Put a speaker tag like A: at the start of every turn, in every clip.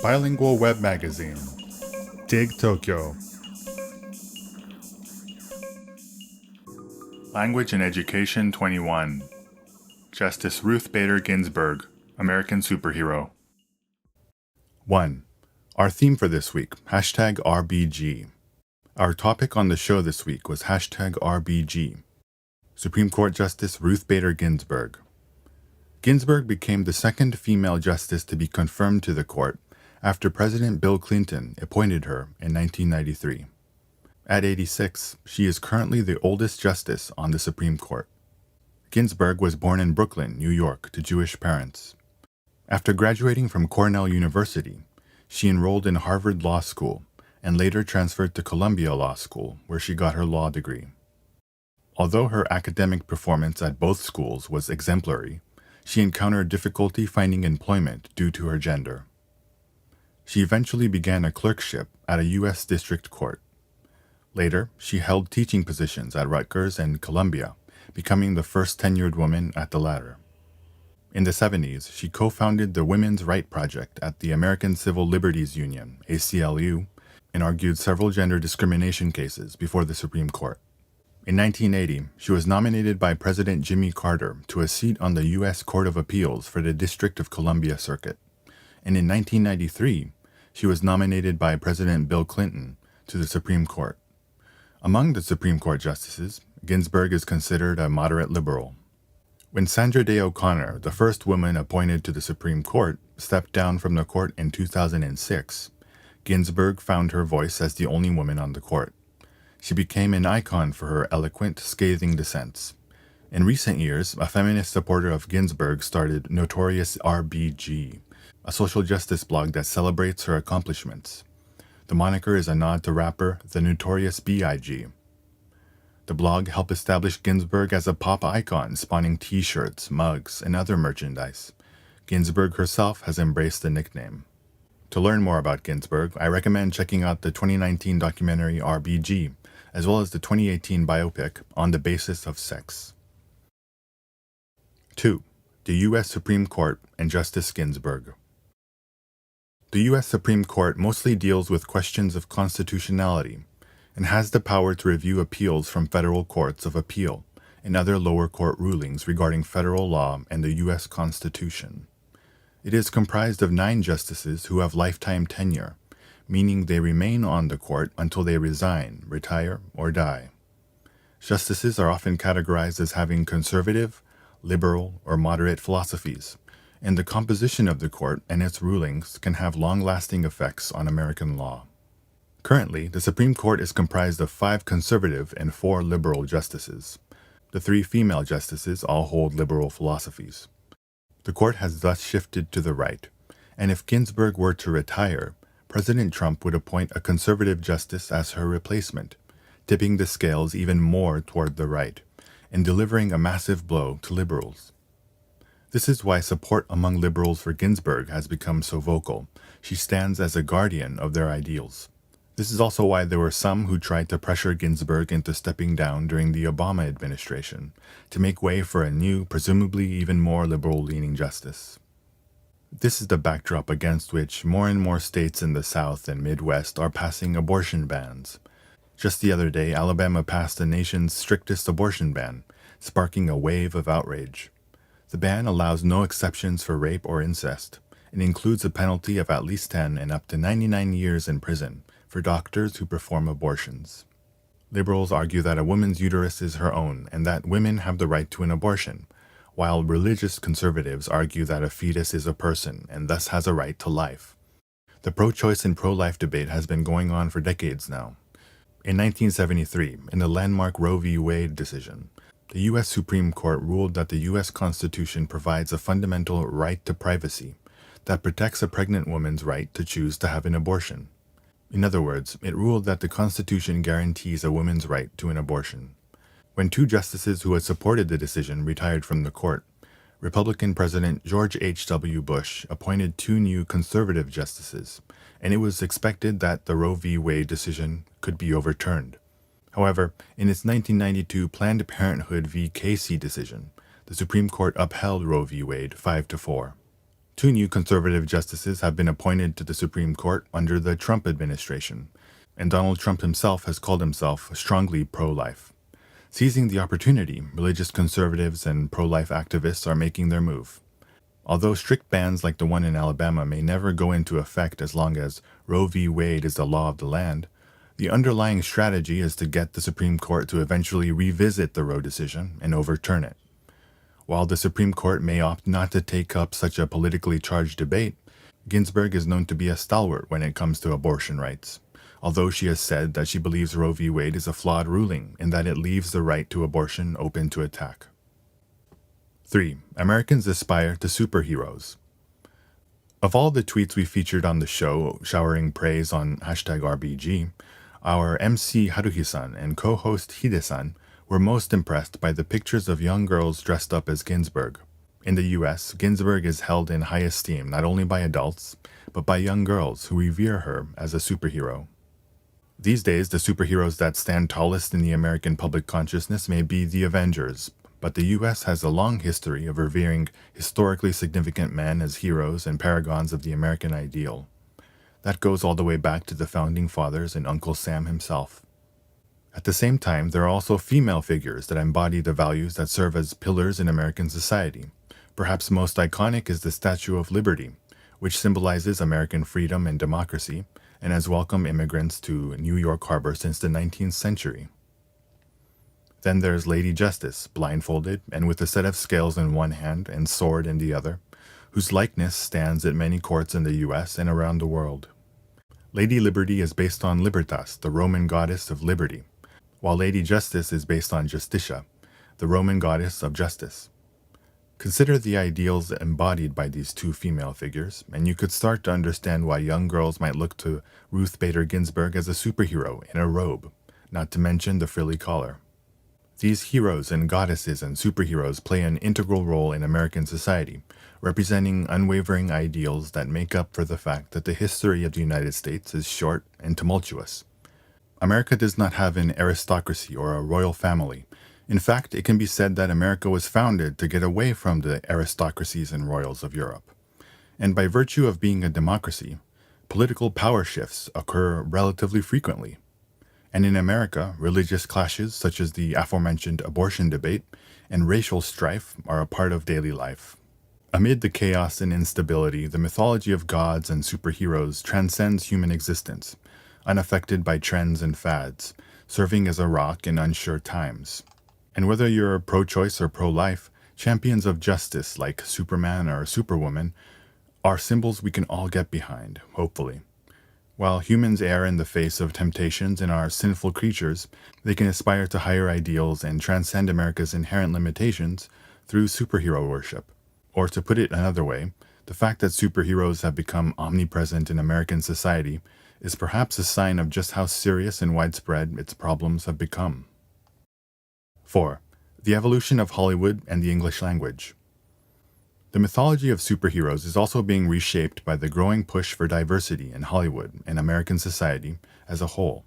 A: Bilingual web magazine. Dig Tokyo. Language and Education 21. Justice Ruth Bader Ginsburg, American Superhero. 1. Our theme for this week, #RBG. Our topic on the show this week was #RBG. Supreme Court Justice Ruth Bader Ginsburg. Ginsburg became the second female justice to be confirmed to the court after President Bill Clinton appointed her in 1993. At 86, she is currently the oldest justice on the Supreme Court. Ginsburg was born in Brooklyn, New York, to Jewish parents. After graduating from Cornell University, she enrolled in Harvard Law School and later transferred to Columbia Law School, where she got her law degree. Although her academic performance at both schools was exemplary, she encountered difficulty finding employment due to her gender. She eventually began a clerkship at a U.S. District Court. Later, she held teaching positions at Rutgers and Columbia, becoming the first tenured woman at the latter. In the 70s, she co-founded the Women's Right Project at the American Civil Liberties Union, ACLU, and argued several gender discrimination cases before the Supreme Court. In 1980, she was nominated by President Jimmy Carter to a seat on the U.S. Court of Appeals for the District of Columbia Circuit. And in 1993, she was nominated by President Bill Clinton to the Supreme Court. Among the Supreme Court justices, Ginsburg is considered a moderate liberal. When Sandra Day O'Connor, the first woman appointed to the Supreme Court, stepped down from the court in 2006, Ginsburg found her voice as the only woman on the court. She became an icon for her eloquent, scathing dissents. In recent years, a feminist supporter of Ginsburg started Notorious RBG, a social justice blog that celebrates her accomplishments. The moniker is a nod to rapper The Notorious B.I.G. The blog helped establish Ginsburg as a pop icon, spawning t-shirts, mugs, and other merchandise. Ginsburg herself has embraced the nickname. To learn more about Ginsburg, I recommend checking out the 2019 documentary RBG, as well as the 2018 biopic On the Basis of Sex. 2. The U.S. Supreme Court and Justice Ginsburg. The U.S. Supreme Court mostly deals with questions of constitutionality and has the power to review appeals from federal courts of appeal and other lower court rulings regarding federal law and the U.S. Constitution. It is comprised of 9 justices who have lifetime tenure, meaning they remain on the court until they resign, retire, or die. Justices are often categorized as having conservative, liberal, or moderate philosophies, and the composition of the court and its rulings can have long-lasting effects on American law. Currently, the Supreme Court is comprised of 5 conservative and 4 liberal justices. The 3 female justices all hold liberal philosophies. The court has thus shifted to the right, and if Ginsburg were to retire, President Trump would appoint a conservative justice as her replacement, tipping the scales even more toward the right, and delivering a massive blow to liberals. This is why support among liberals for Ginsburg has become so vocal. She stands as a guardian of their ideals. This is also why there were some who tried to pressure Ginsburg into stepping down during the Obama administration to make way for a new, presumably even more liberal-leaning justice. This is the backdrop against which more and more states in the South and Midwest are passing abortion bans. Just the other day, Alabama passed the nation's strictest abortion ban, sparking a wave of outrage. The ban allows no exceptions for rape or incest. It includes a penalty of at least 10 and up to 99 years in prison for doctors who perform abortions. Liberals argue that a woman's uterus is her own and that women have the right to an abortion, while religious conservatives argue that a fetus is a person and thus has a right to life. The pro-choice and pro-life debate has been going on for decades now. In 1973, in the landmark Roe v. Wade decision, the U.S. Supreme Court ruled that the U.S. Constitution provides a fundamental right to privacy that protects a pregnant woman's right to choose to have an abortion. In other words, it ruled that the Constitution guarantees a woman's right to an abortion. When 2 justices who had supported the decision retired from the court, Republican President George H.W. Bush appointed 2 new conservative justices, and it was expected that the Roe v. Wade decision could be overturned. However, in its 1992 Planned Parenthood v. Casey decision, the Supreme Court upheld Roe v. Wade 5-4. 2 new conservative justices have been appointed to the Supreme Court under the Trump administration, and Donald Trump himself has called himself strongly pro-life. Seizing the opportunity, religious conservatives and pro-life activists are making their move. Although strict bans like the one in Alabama may never go into effect as long as Roe v. Wade is the law of the land, the underlying strategy is to get the Supreme Court to eventually revisit the Roe decision and overturn it. While the Supreme Court may opt not to take up such a politically charged debate, Ginsburg is known to be a stalwart when it comes to abortion rights, although she has said that she believes Roe v. Wade is a flawed ruling in that it leaves the right to abortion open to attack. 3. Americans aspire to superheroes. Of all the tweets we featured on the show showering praise on #RBG, our MC Haruhi-san and co-host Hide-san were most impressed by the pictures of young girls dressed up as Ginsburg. In the US, Ginsburg is held in high esteem not only by adults, but by young girls who revere her as a superhero. These days, the superheroes that stand tallest in the American public consciousness may be the Avengers, but the US has a long history of revering historically significant men as heroes and paragons of the American ideal. That goes all the way back to the Founding Fathers and Uncle Sam himself. At the same time, there are also female figures that embody the values that serve as pillars in American society. Perhaps most iconic is the Statue of Liberty, which symbolizes American freedom and democracy and has welcomed immigrants to New York Harbor since the 19th century. Then there's Lady Justice, blindfolded and with a set of scales in one hand and sword in the other, whose likeness stands at many courts in the US and around the world. Lady Liberty is based on Libertas, the Roman goddess of liberty, while Lady Justice is based on Justitia, the Roman goddess of justice. Consider the ideals embodied by these two female figures, and you could start to understand why young girls might look to Ruth Bader Ginsburg as a superhero in a robe, not to mention the frilly collar. These heroes and goddesses and superheroes play an integral role in American society, representing unwavering ideals that make up for the fact that the history of the United States is short and tumultuous. America does not have an aristocracy or a royal family. In fact, it can be said that America was founded to get away from the aristocracies and royals of Europe. And by virtue of being a democracy, political power shifts occur relatively frequently. And in America, religious clashes such as the aforementioned abortion debate and racial strife are a part of daily life. Amid the chaos and instability, the mythology of gods and superheroes transcends human existence, unaffected by trends and fads, serving as a rock in unsure times. And whether you're pro-choice or pro-life, champions of justice like Superman or Superwoman are symbols we can all get behind, hopefully. While humans err in the face of temptations and are sinful creatures, they can aspire to higher ideals and transcend America's inherent limitations through superhero worship. Or to put it another way, the fact that superheroes have become omnipresent in American society is perhaps a sign of just how serious and widespread its problems have become. 4. The evolution of Hollywood and the English language. The mythology of superheroes is also being reshaped by the growing push for diversity in Hollywood and American society as a whole,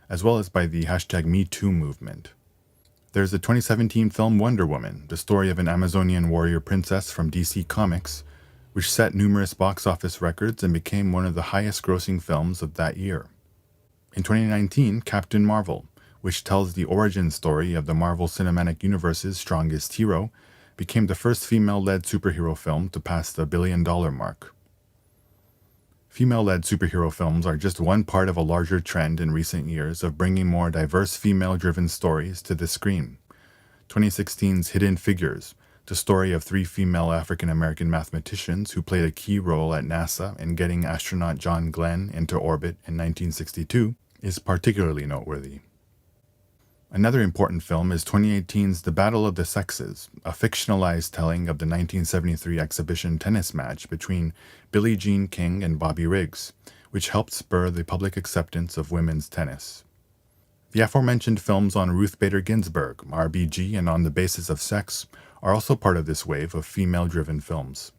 A: as well as by the #MeToo movement. There's the 2017 film Wonder Woman, the story of an Amazonian warrior princess from DC Comics, which set numerous box office records and became one of the highest-grossing films of that year. In 2019, Captain Marvel, which tells the origin story of the Marvel Cinematic Universe's strongest hero, became the first female-led superhero film to pass the $1 billion mark. Female-led superhero films are just one part of a larger trend in recent years of bringing more diverse female-driven stories to the screen. 2016's Hidden Figures, the story of 3 female African-American mathematicians who played a key role at NASA in getting astronaut John Glenn into orbit in 1962, is particularly noteworthy. Another important film is 2018's The Battle of the Sexes, a fictionalized telling of the 1973 exhibition tennis match between Billie Jean King and Bobby Riggs, which helped spur the public acceptance of women's tennis. The aforementioned films on Ruth Bader Ginsburg, RBG, and On the Basis of Sex are also part of this wave of female-driven films.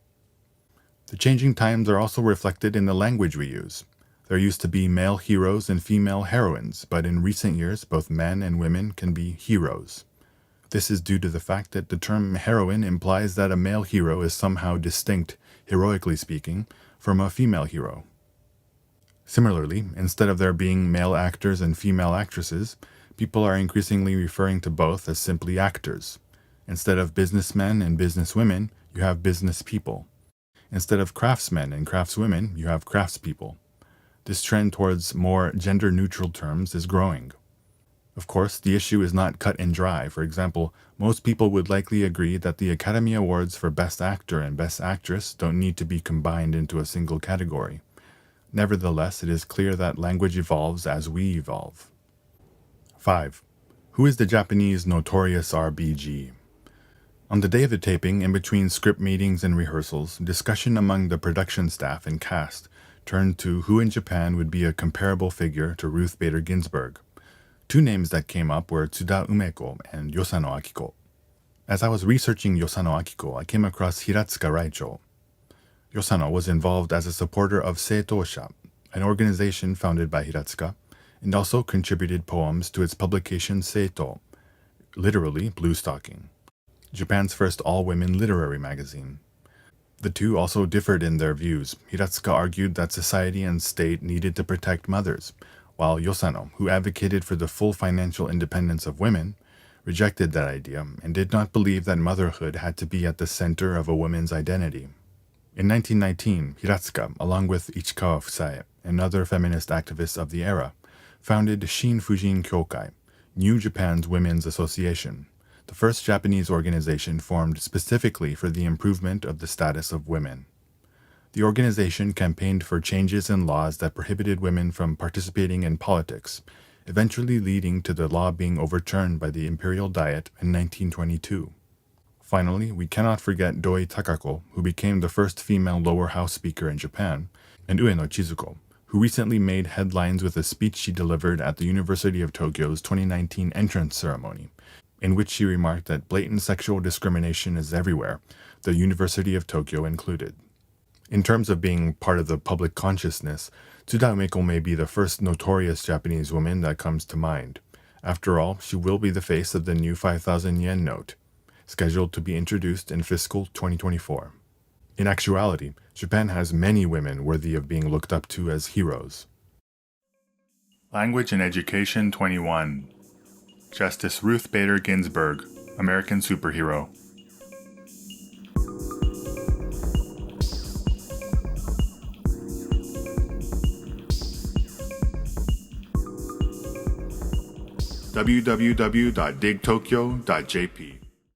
A: The changing times are also reflected in the language we use. There used to be male heroes and female heroines, but in recent years both men and women can be heroes. This is due to the fact that the term heroine implies that a male hero is somehow distinct heroically speaking, from a female hero. Similarly, instead of there being male actors and female actresses, people are increasingly referring to both as simply actors. Instead of businessmen and businesswomen, you have business people. Instead of craftsmen and craftswomen, you have craftspeople. This trend towards more gender-neutral terms is growing. Of course, the issue is not cut and dry. For example, most people would likely agree that the Academy Awards for Best Actor and Best Actress don't need to be combined into a single category. Nevertheless, it is clear that language evolves as we evolve. 5. Who is the Japanese notorious RBG? On the day of the taping, in between script meetings and rehearsals, discussion among the production staff and cast turned to who in Japan would be a comparable figure to Ruth Bader Ginsburg. Two names that came up were Tsuda Umeko and Yosano Akiko. As I was researching Yosano Akiko, I came across Hiratsuka Raicho. Yosano was involved as a supporter of Seitosha, an organization founded by Hiratsuka, and also contributed poems to its publication Seito, literally Blue Stocking, Japan's first all-women literary magazine. The two also differed in their views. Hiratsuka argued that society and state needed to protect mothers, while Yosano, who advocated for the full financial independence of women, rejected that idea and did not believe that motherhood had to be at the center of a woman's identity. In 1919, Hiratsuka, along with Ichikawa Fusae and other feminist activists of the era, founded Shin Fujin Kyokai, New Japan's Women's Association, the first Japanese organization formed specifically for the improvement of the status of women. The organization campaigned for changes in laws that prohibited women from participating in politics, eventually leading to the law being overturned by the Imperial Diet in 1922. Finally, we cannot forget Doi Takako, who became the first female lower house speaker in Japan, and Ueno Chizuko, who recently made headlines with a speech she delivered at the University of Tokyo's 2019 entrance ceremony, in which she remarked that blatant sexual discrimination is everywhere, the University of Tokyo included. In terms of being part of the public consciousness, Tsuda Umeko may be the first notorious Japanese woman that comes to mind. After all, she will be the face of the new 5,000 yen note, scheduled to be introduced in fiscal 2024. In actuality, Japan has many women worthy of being looked up to as heroes. Language and Education 21. Justice Ruth Bader Ginsburg, American superhero. www.digtokyo.jp